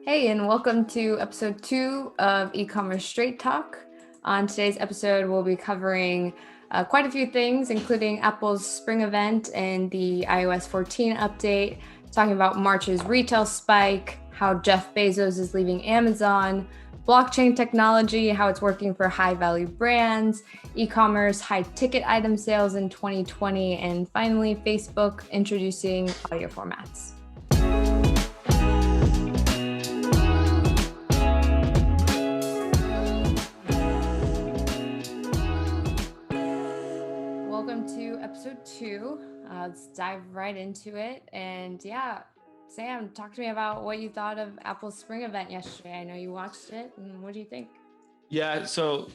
Hey, and welcome to episode 2 of Ecommerce Straight Talk. On today's episode, we'll be covering quite a few things, including Apple's spring event and the iOS 14 update, talking about March's retail spike, how Jeff Bezos is leaving Amazon, blockchain technology, how it's working for high-value brands, e-commerce high-ticket item sales in 2020, and finally, Facebook introducing audio formats. Episode 2. Let's dive right into it. And yeah, Sam, talk to me about what you thought of Apple's spring event yesterday. I know you watched it, and what do you think? Yeah, so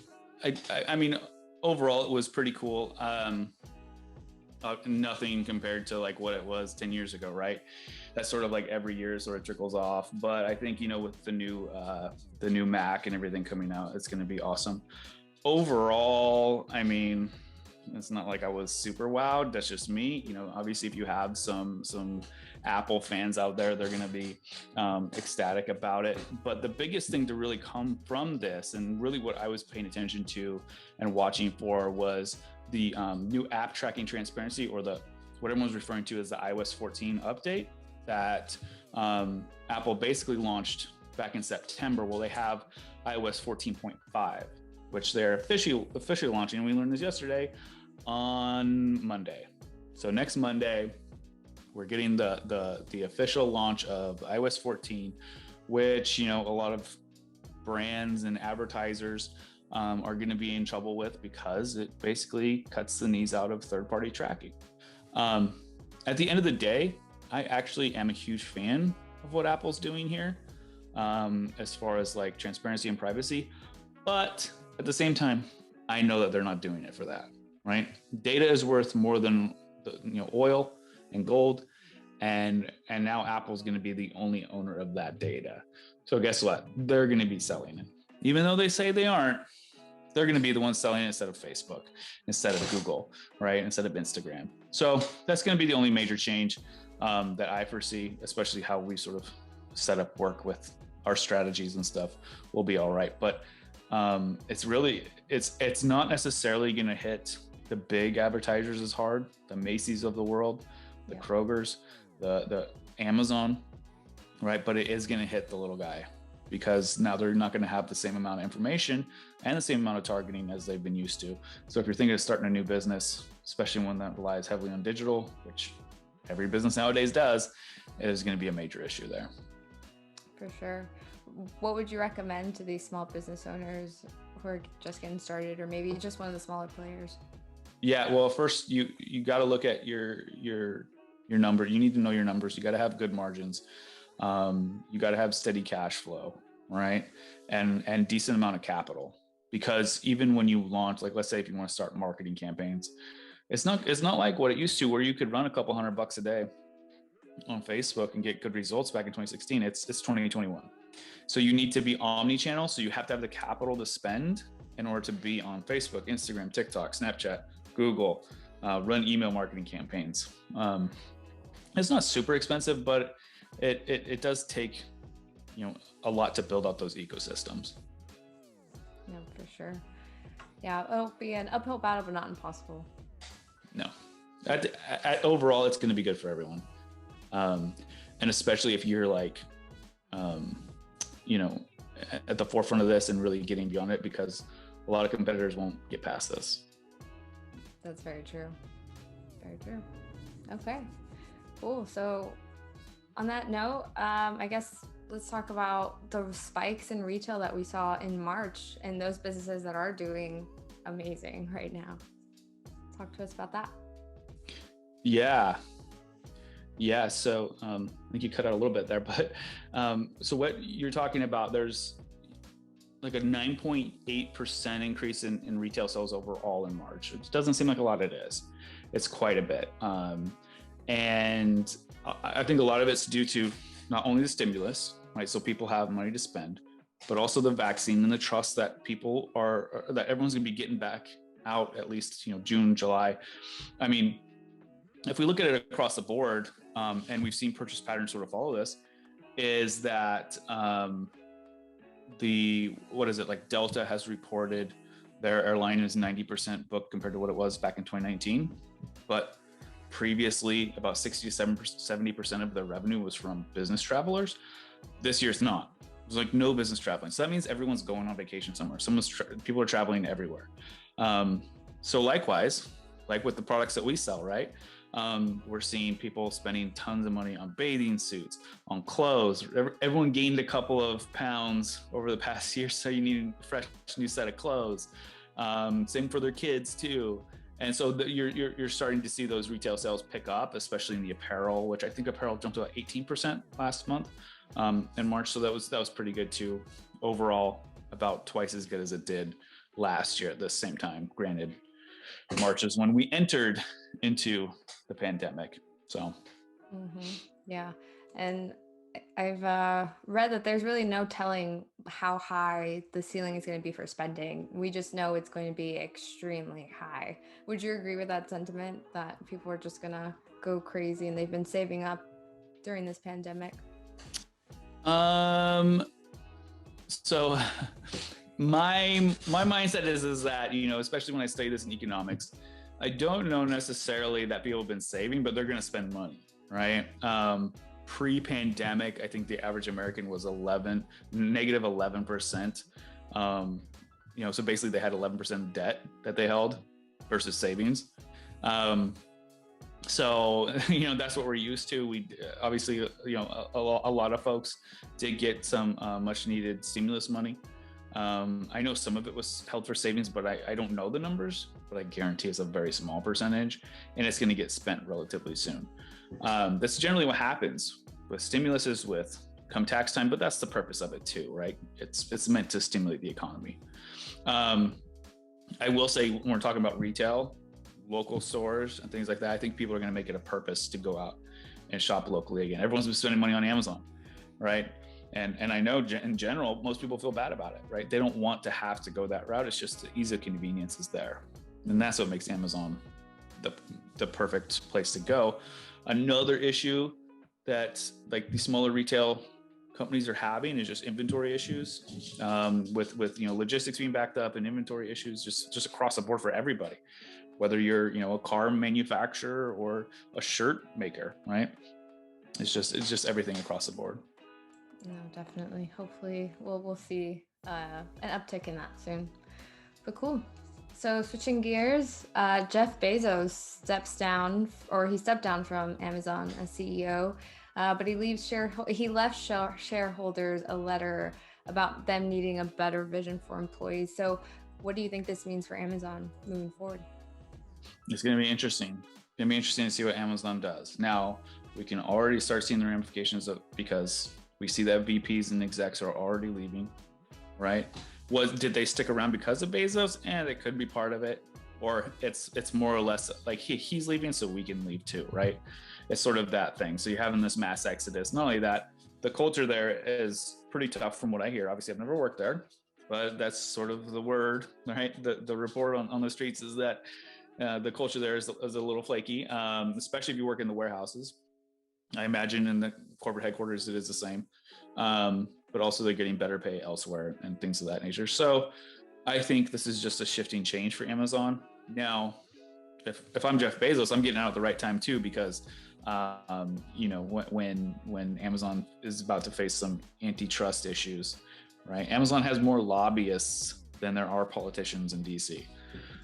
I mean, overall, it was pretty cool. Nothing compared to like what it was 10 years ago, right? That's sort of like every year sort of trickles off. But I think, with the new Mac and everything coming out, it's going to be awesome. Overall, I mean, it's not like I was super wowed. That's just me. Obviously, if you have some Apple fans out there, they're going to be ecstatic about it. But the biggest thing to really come from this, and really what I was paying attention to and watching for, was the new AppTracking Transparency, or what everyone's referring to as the iOS 14 update that Apple basically launched back in September. Well, they have iOS 14.5. which they're officially launching. And we learned this yesterday on Monday. So next Monday, we're getting the official launch of iOS 14, which, a lot of brands and advertisers are going to be in trouble with, because it basically cuts the knees out of third-party tracking. At the end of the day, I actually am a huge fan of what Apple's doing here, as far as like transparency and privacy. But at the same time, I know that they're not doing it for that, right? Data is worth more than oil and gold, and now Apple's going to be the only owner of that data. So guess what? They're going to be selling it, even though they say they aren't. They're going to be the ones selling it instead of Facebook, instead of Google, right? Instead of Instagram. So that's going to be the only major change that I foresee, especially how we sort of set up work with our strategies and stuff. Will be all right, but it's not necessarily going to hit the big advertisers as hard, the Macy's of the world, the Kroger's, the Amazon, right? But it is going to hit the little guy, because now they're not going to have the same amount of information and the same amount of targeting as they've been used to. So if you're thinking of starting a new business, especially one that relies heavily on digital, which every business nowadays does, it is going to be a major issue there. For sure. What would you recommend to these small business owners who are just getting started, or maybe just one of the smaller players? Yeah, well, first you got to look at your number. You need to know your numbers. You got to have good margins. You got to have steady cash flow, right? And decent amount of capital, because even when you launch, like let's say if you want to start marketing campaigns, it's not like what it used to, where you could run a couple $100 a day on Facebook and get good results back in 2016. It's 2021. So you need to be omni-channel. So you have to have the capital to spend in order to be on Facebook, Instagram, TikTok, Snapchat, Google, run email marketing campaigns. It's not super expensive, but it does take, a lot to build out those ecosystems. No, for sure. Yeah, it'll be an uphill battle, but not impossible. No, overall, it's going to be good for everyone. And especially if you're like, at the forefront of this and really getting beyond it, because a lot of competitors won't get past this. That's very true. Very true. Okay, cool. So on that note, I guess let's talk about the spikes in retail that we saw in March and those businesses that are doing amazing right now. Talk to us about that. Yeah. So I think you cut out a little bit there, but so what you're talking about, there's like a 9.8% increase in retail sales overall in March. It doesn't seem like a lot. It is. It's quite a bit. And I think a lot of it's due to not only the stimulus, right? So people have money to spend, but also the vaccine and the trust that that everyone's gonna be getting back out, at least, June, July. I mean, if we look at it across the board, and we've seen purchase patterns sort of follow this, is that like Delta has reported their airline is 90% booked compared to what it was back in 2019. But previously, about 60 to 70% of their revenue was from business travelers. This year, it's not. There's like no business traveling. So that means everyone's going on vacation somewhere. People are traveling everywhere. So likewise, like with the products that we sell, right? We're seeing people spending tons of money on bathing suits, on clothes. Everyone gained a couple of pounds over the past year, so you need a fresh new set of clothes. Same for their kids too. And so you're starting to see those retail sales pick up, especially in the apparel, which I think apparel jumped to about 18% last month in March. So that was pretty good too. Overall, about twice as good as it did last year at the same time. Granted, March is when we entered into the pandemic. So, yeah. And I've read that there's really no telling how high the ceiling is going to be for spending. We just know it's going to be extremely high. Would you agree with that sentiment that people are just going to go crazy and they've been saving up during this pandemic? So my mindset is that, especially when I study this in economics, I don't know necessarily that people have been saving, but they're going to spend money, right? Pre-pandemic, I think the average American was negative 11%. So basically they had 11% debt that they held versus savings. So, that's what we're used to. We obviously, a lot of folks did get some much needed stimulus money. I know some of it was held for savings, but I don't know the numbers, but I guarantee it's a very small percentage and it's going to get spent relatively soon. That's generally what happens with stimuluses, with come tax time, but that's the purpose of it too, right? It's meant to stimulate the economy. I will say when we're talking about retail, local stores and things like that, I think people are going to make it a purpose to go out and shop locally again. Everyone's been spending money on Amazon, right? And I know in general, most people feel bad about it, right? They don't want to have to go that route. It's just the ease of convenience is there. And that's what makes Amazon the perfect place to go. Another issue that like the smaller retail companies are having is just inventory issues with logistics being backed up and inventory issues just across the board for everybody, whether you're a car manufacturer or a shirt maker, right? It's just everything across the board. No, definitely. Hopefully we'll see an uptick in that soon. But cool. So switching gears, Jeff Bezos stepped down from Amazon as CEO, but he left shareholders a letter about them needing a better vision for employees. So what do you think this means for Amazon moving forward? It's going to be interesting. It's going to be interesting to see what Amazon does. Now, we can already start seeing the ramifications because we see that VPs and execs are already leaving, right? Did they stick around because of Bezos? That could be part of it. Or it's more or less like he's leaving so we can leave too, right? It's sort of that thing. So you're having this mass exodus. Not only that, the culture there is pretty tough from what I hear. Obviously, I've never worked there, but that's sort of the word, right? The report on the streets is that the culture there is a little flaky, especially if you work in the warehouses. I imagine in the corporate headquarters, it is the same. But also they're getting better pay elsewhere and things of that nature. So I think this is just a shifting change for Amazon. Now, if I'm Jeff Bezos, I'm getting out at the right time too, because when Amazon is about to face some antitrust issues, right? Amazon has more lobbyists than there are politicians in DC.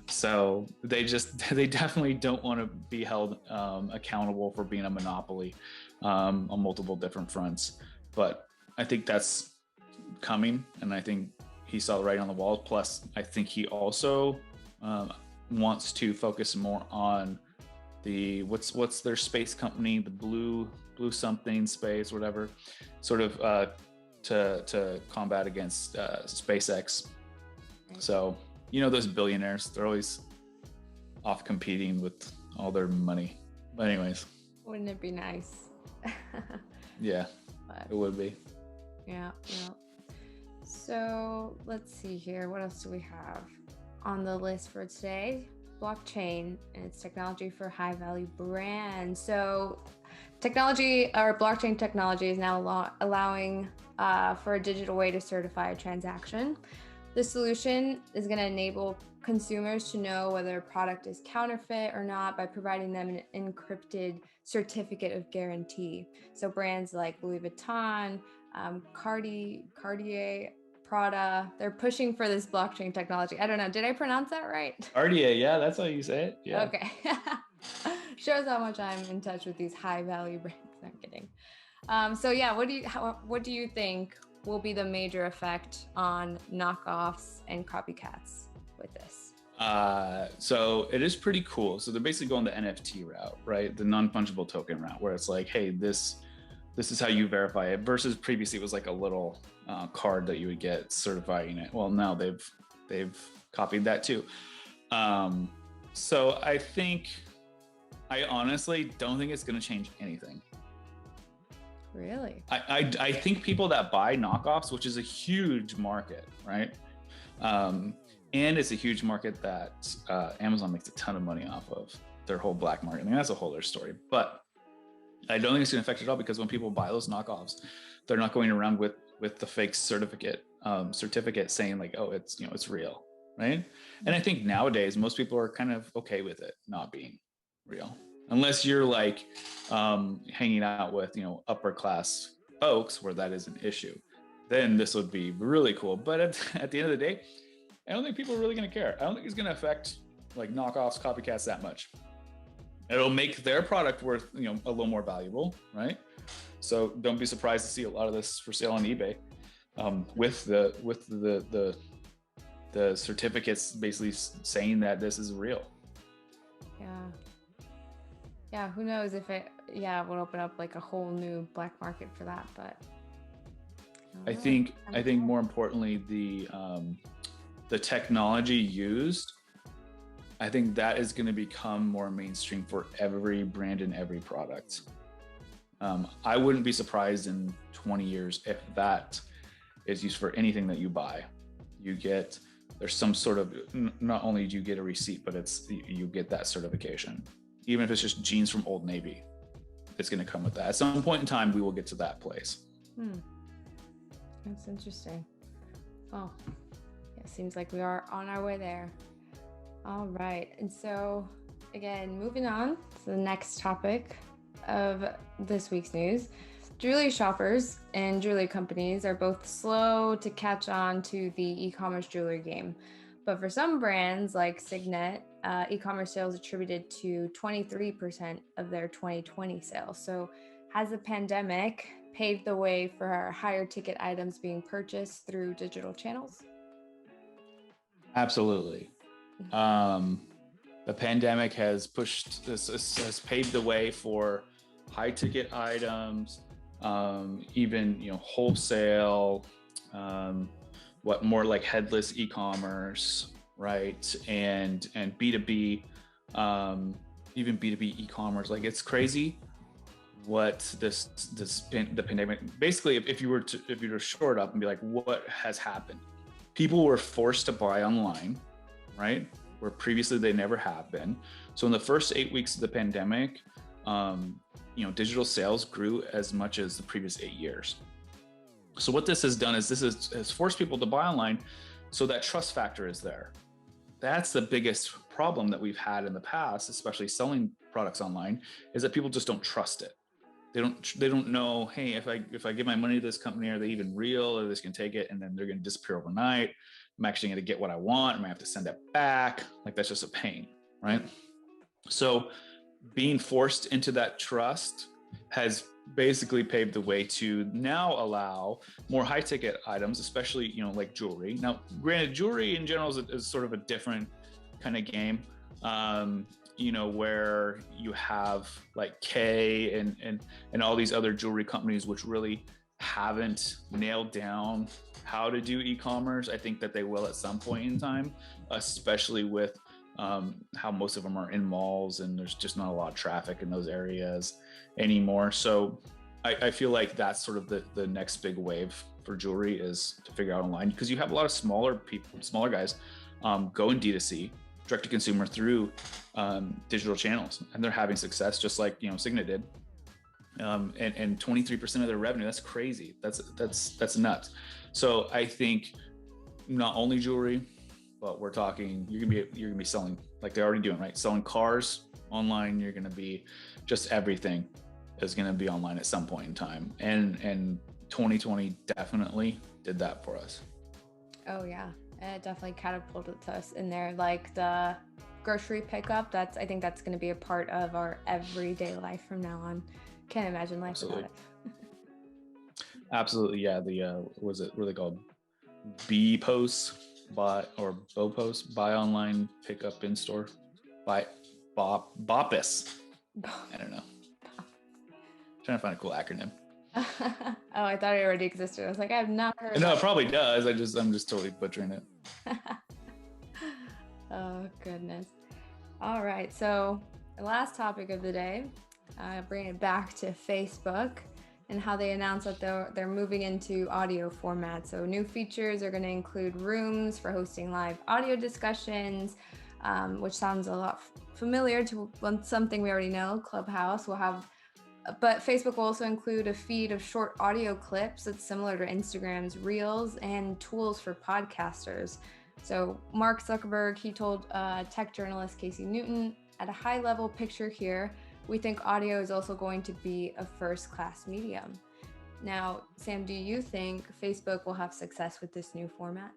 So they definitely don't want to be held accountable for being a monopoly on multiple different fronts. But I think that's coming, and I think he saw the writing on the wall. Plus, I think he also wants to focus more on the what's their space company, the blue something space, whatever, sort of to combat against SpaceX. So those billionaires, they're always off competing with all their money. But anyways, wouldn't it be nice? Yeah, it would be. Yeah. So let's see here. What else do we have on the list for today? Blockchain and its technology for high value brands. So Technology or blockchain technology is now allowing for a digital way to certify a transaction. This solution is going to enable consumers to know whether a product is counterfeit or not by providing them an encrypted certificate of guarantee. So brands like Louis Vuitton, Cartier, Prada, they're pushing for this blockchain technology. I don't know. Did I pronounce that right? Cartier, yeah, that's how you say it. Yeah. Okay. Shows how much I'm in touch with these high value brands. I'm kidding. So yeah, what do you think will be the major effect on knockoffs and copycats with this? So it is pretty cool. So they're basically going the NFT route, right? The non-fungible token route, where it's like, hey, this is how you verify it. Versus previously, it was like a little card that you would get certifying it. Well, now they've copied that too. So I honestly don't think it's going to change anything. Really? I think people that buy knockoffs, which is a huge market, right? And it's a huge market that Amazon makes a ton of money off of, their whole black market. I mean, that's a whole other story. But I don't think it's going to affect it at all, because when people buy those knockoffs, they're not going around with the fake certificate saying like, oh, it's real, right? And I think nowadays most people are kind of okay with it not being real, unless you're like hanging out with upper class folks where that is an issue. Then this would be really cool. But at the end of the day, I don't think people are really going to care. I don't think it's going to affect like knockoffs, copycats that much. It'll make their product worth a little more valuable, right? So don't be surprised to see a lot of this for sale on eBay, with the certificates basically saying that this is real. Yeah, who knows if it would open up like a whole new black market for that, but I think more importantly, the technology used, I think that is going to become more mainstream for every brand and every product. I wouldn't be surprised in 20 years if that is used for anything that you buy. There's some sort of, not only do you get a receipt, but you get that certification. Even if it's just jeans from Old Navy, it's going to come with that. At some point in time, we will get to that place. That's interesting. Well, it seems like we are on our way there. All right. And so again, moving on to the next topic of this week's news. Jewelry shoppers and jewelry companies are both slow to catch on to the e-commerce jewelry game. But for some brands like Signet, e-commerce sales attributed to 23% of their 2020 sales. So has the pandemic paved the way for higher ticket items being purchased through digital channels? Absolutely. The pandemic has paved the way for high ticket items, even wholesale, more like headless e-commerce, right? And B2B, even B2B e-commerce. Like, it's crazy what the pandemic, basically, if you were to short up and be like, what has happened? People were forced to buy online, right? Where previously they never have been. So in the first 8 weeks of the pandemic, digital sales grew as much as the previous 8 years. So what this has done is has forced people to buy online, so that trust factor is there. That's the biggest problem that we've had in the past, especially selling products online, is that people just don't trust it. They don't know, hey, if I give my money to this company, are they even real? Or they can take it and then they're going to disappear overnight. I'm actually going to get what I want. I might have to send it back. Like, that's just a pain, right? So being forced into that trust has basically paved the way to now allow more high ticket items, especially, like jewelry. Now, granted, jewelry in general is sort of a different kind of game, where you have like K and all these other jewelry companies, which really haven't nailed down how to do e-commerce. I think that they will at some point in time, especially with how most of them are in malls and there's just not a lot of traffic in those areas anymore. So I feel like that's sort of the next big wave for jewelry, is to figure out online, because you have a lot of smaller guys going D2C, direct to consumer, through digital channels, and they're having success, just like Signet did. and 23% of their revenue. That's crazy. That's nuts. So I think not only jewelry, but we're talking, you're gonna be selling, like they're already doing, right? Selling cars online. You're gonna be, just everything is gonna be online at some point in time. And 2020 definitely did that for us. Oh yeah, it definitely catapulted us in there. Like the grocery pickup, I think that's going to be a part of our everyday life from now on. Can't imagine life without it. Absolutely, yeah. The was it really called B posts, buy, or Bo posts, buy online, pick up in store, buy Bopus. I don't know. Trying to find a cool acronym. Oh, I thought it already existed. I was like, I've not heard. No, it probably does. I'm just totally butchering it. Oh goodness. All right, so the last topic of the day, bring it back to Facebook and how they announced that they're moving into audio format. So new features are going to include rooms for hosting live audio discussions, which sounds a lot familiar to something we already know. Clubhouse will have, but Facebook will also include a feed of short audio clips that's similar to Instagram's Reels, and tools for podcasters. So Mark Zuckerberg, he told tech journalist Casey Newton, at a high level picture here, we think audio is also going to be a first-class medium. Now, Sam, do you think Facebook will have success with this new format?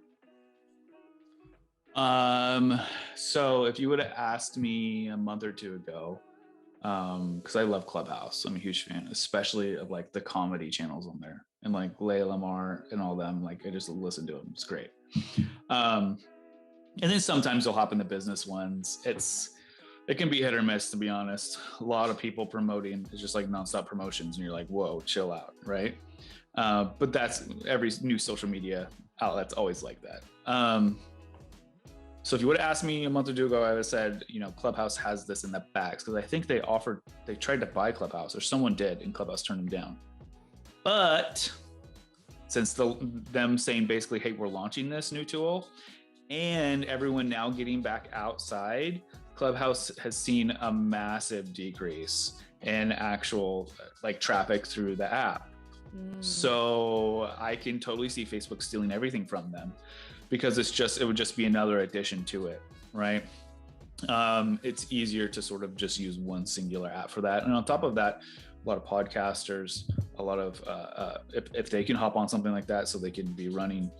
So if you would have asked me a month or two ago, because I love Clubhouse, I'm a huge fan, especially of like the comedy channels on there, and like Leigh Lamar and all them. Like I just listen to them; it's great. And then sometimes they'll hop in the business ones. It can be hit or miss, to be honest. A lot of people promoting is just like nonstop promotions, and you're like, whoa, chill out, right? But that's every new social media outlet's always like that. So if you would have asked me a month or two ago, I would have said, Clubhouse has this in the bags, because I think they tried to buy Clubhouse, or someone did, and Clubhouse turned them down. But since them saying basically, hey, we're launching this new tool, and everyone now getting back outside, Clubhouse has seen a massive decrease in actual like traffic through the app. So I can totally see Facebook stealing everything from them, because it would just be another addition to it, right? It's easier to sort of just use one singular app for that. And on top of that, a lot of podcasters, a lot of, if they can hop on something like that, so they can be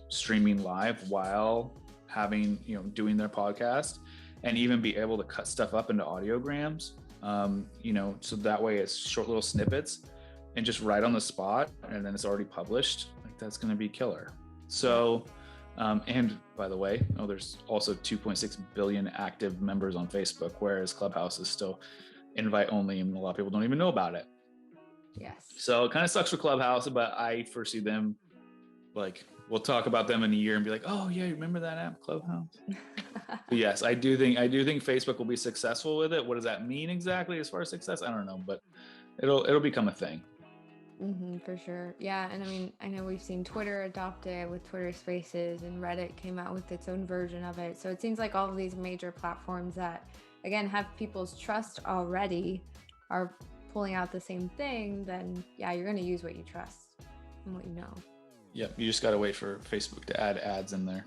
streaming live while having, doing their podcast, and even be able to cut stuff up into audiograms, so that way it's short little snippets and just right on the spot, and then it's already published. Like that's going to be killer. So, and by the way, there's also 2.6 billion active members on Facebook, whereas Clubhouse is still invite only, and a lot of people don't even know about it. Yes. So it kind of sucks for Clubhouse, but I foresee them, like, we'll talk about them in a year and be like, oh yeah, you remember that app, Clubhouse? But yes, I do think Facebook will be successful with it. What does that mean exactly as far as success? I don't know, but it'll become a thing. For sure. Yeah. And I mean, I know we've seen Twitter adopt it with Twitter Spaces, and Reddit came out with its own version of it. So it seems like all of these major platforms that, again, have people's trust already are pulling out the same thing. Then yeah, you're going to use what you trust and what you know. Yep. You just got to wait for Facebook to add ads in there.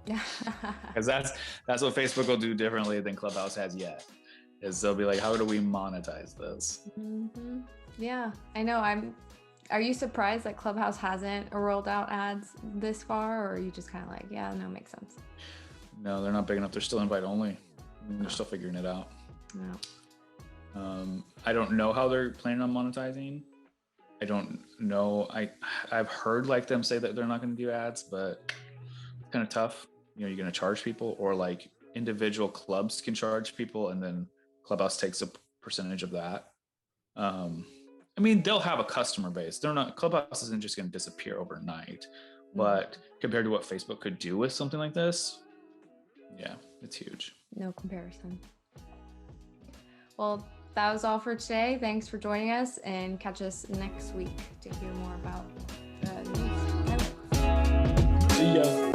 Because that's what Facebook will do differently than Clubhouse has yet, is they'll be like, how do we monetize this? Yeah, I know. Are you surprised that Clubhouse hasn't rolled out ads this far, or are you just kind of like, yeah, no, makes sense? No, they're not big enough. They're still invite only. They're still figuring it out. No. I don't know how they're planning on monetizing. I don't know. I've heard like them say that they're not going to do ads, but it's kind of tough. You're going to charge people, or like individual clubs can charge people, and then Clubhouse takes a percentage of that. I mean, they'll have a customer base. Clubhouse isn't just going to disappear overnight, but compared to what Facebook could do with something like this, yeah, it's huge. No comparison. Well, that was all for today. Thanks for joining us, and catch us next week to hear more about the news. See ya.